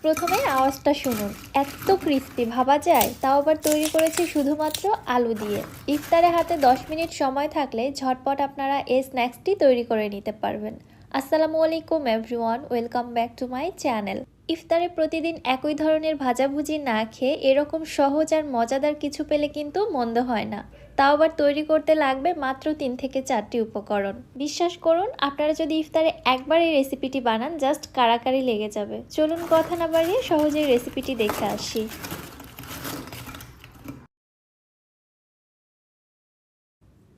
প্রথমে আওয়াজটা শুনুন, এত ক্রিস্পি ভাবা যায়, তাও আবার তৈরি করেছি শুধুমাত্র আলু দিয়ে। ইফতারে হাতে 10 মিনিট সময় থাকলে ঝটপট আপনারা এই স্ন্যাক্সটি তৈরি করে নিতে পারবেন। আসসালামু আলাইকুম everyone, welcome back to my channel. ইফতারে প্রতিদিন একই ধরনের ভাজাভুজি না খেয়ে এরকম সহজ আর মজাদার কিছু পেলে কিন্তু মন্দ হয় না। তাও আবার তৈরি করতে লাগবে মাত্র 3 থেকে 4টি উপকরণ। বিশ্বাস করুন, আপনারা যদি ইফতারে একবার এই রেসিপিটি বানান জাস্ট কাড়াকাড়ি লেগে যাবে। চলুন কথা না বাড়িয়ে সহজেই রেসিপিটি দেখে আসি।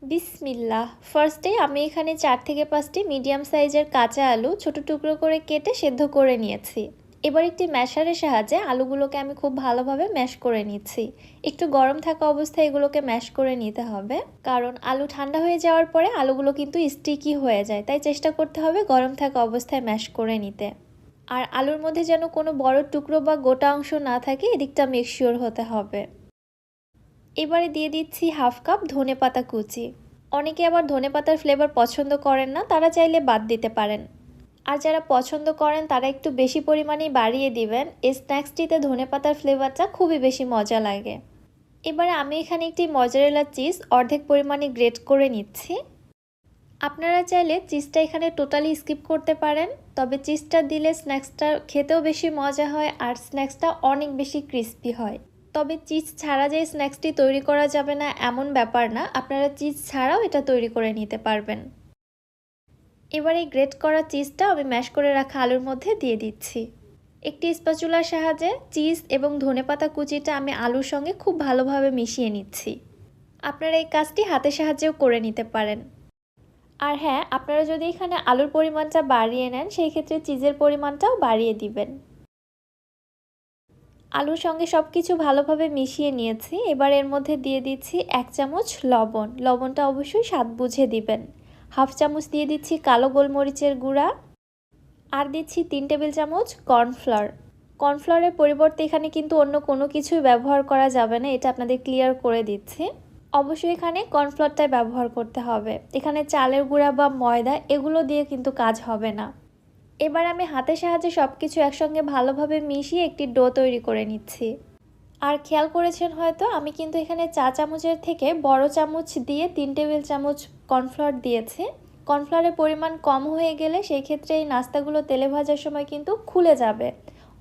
বিসমিল্লাহ। ফার্স্টে আমি এখানে 4 থেকে 5টি মিডিয়াম সাইজের কাঁচা আলু ছোট টুকরো করে কেটে সেদ্ধ করে নিয়েছি। এবার একটি ম্যাশারের সাহায্যে আলুগুলোকে আমি খুব ভালোভাবে ম্যাশ করে নিচ্ছি। একটু গরম থাকা অবস্থায় এগুলোকে ম্যাশ করে নিতে হবে, কারণ আলু ঠান্ডা হয়ে যাওয়ার পরে আলুগুলো কিন্তু স্টিকি হয়ে যায়, তাই চেষ্টা করতে হবে গরম থাকা অবস্থায় ম্যাশ করে নিতে। আর আলুর মধ্যে যেন কোনো বড় টুকরো বা গোটা অংশ না থাকে, এদিকটা মেকশিওর হতে হবে। এবারে দিয়ে দিচ্ছি হাফ কাপ ধনেপাতা কুচি। অনেকে আবার ধনেপাতার ফ্লেভার পছন্দ করেন না, তারা চাইলে বাদ দিতে পারেন। আর যারা পছন্দ করেন তারা একটু বেশি পরিমাণেই বাড়িয়ে দিবেন। এই স্ন্যাক্সটিতে ধনেপাতার ফ্লেভারটা খুবই বেশি মজা লাগে। এবারে আমি এখানে একটি মজারেলা চিজ অর্ধেক পরিমাণে গ্রেট করে নিচ্ছি। আপনারা চাইলে চিজটা এখানে টোটালি স্কিপ করতে পারেন, তবে চিজটা দিলে স্ন্যাক্সটা খেতেও বেশি মজা হয় আর স্ন্যাক্সটা অনেক বেশি ক্রিস্পি হয়। তবে চিজ ছাড়া যে স্ন্যাক্সটি তৈরি করা যাবে না এমন ব্যাপার না, আপনারা চিজ ছাড়াও এটা তৈরি করে নিতে পারবেন। এবার এই গ্রেট করা চিজটা আমি ম্যাশ করে রাখা আলুর মধ্যে দিয়ে দিচ্ছি। একটি স্প্যাচুলার সাহায্যে চিজ এবং ধনেপাতা কুচিটা আমি আলুর সঙ্গে খুব ভালোভাবে মিশিয়ে নিচ্ছি। আপনারা এই কাজটি হাতের সাহায্যেও করে নিতে পারেন। আর হ্যাঁ, আপনারা যদি এখানে আলুর পরিমাণটা বাড়িয়ে নেন সেই ক্ষেত্রে চিজের পরিমাণটাও বাড়িয়ে দিবেন। আলুর সঙ্গে সব কিছু ভালোভাবে মিশিয়ে নিয়েছি। এবার এর মধ্যে দিয়ে দিচ্ছি 1 চামচ লবণ। লবণটা অবশ্যই স্বাদ বুঝে দিবেন। হাফ চামচ দিয়ে দিচ্ছি কালো গোলমরিচের গুঁড়া। আর দিচ্ছি 3 টেবিল চামচ কর্নফ্লাওয়ার। কর্নফ্লাওয়ারের পরিবর্তে এখানে কিন্তু অন্য কোনো কিছুই ব্যবহার করা যাবে না, এটা আপনাদের ক্লিয়ার করে দিচ্ছি। অবশ্যই এখানে কর্নফ্লাওয়ারটাই ব্যবহার করতে হবে। এখানে চালের গুঁড়া বা ময়দা এগুলো দিয়ে কিন্তু কাজ হবে না। এবার আমি হাতের সাহায্যে সব কিছু একসঙ্গে ভালোভাবে মিশিয়ে একটি ডো তৈরি করে নিচ্ছি। আর খেয়াল করেছেন হয়তো, আমি কিন্তু এখানে চা চামচের থেকে বড় চামচ দিয়ে 3 টেবিল চামচ কর্নফ্লাওয়ার দিয়েছি। কর্নফ্লাওয়ারের পরিমাণ কম হয়ে গেলে সেই ক্ষেত্রে এই নাস্তাগুলো তেলে ভাজার সময় কিন্তু খুলে যাবে।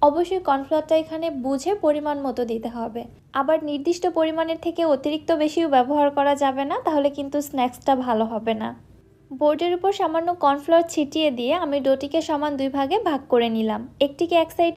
অবশ্যই কর্নফ্লাওয়ারটা এখানে বুঝে পরিমাণ মতো দিতে হবে। আবার নির্দিষ্ট পরিমাণের থেকে অতিরিক্ত বেশিও ব্যবহার করা যাবে না, তাহলে কিন্তু স্ন্যাক্সটা ভালো হবে না। বোর্ডের উপর সামান্য কর্নফ্লাওয়ার ছিটিয়ে দিয়ে আমি ডোটিকে সমান 2 ভাগে ভাগ করে নিলাম। একটিকে এক সাইড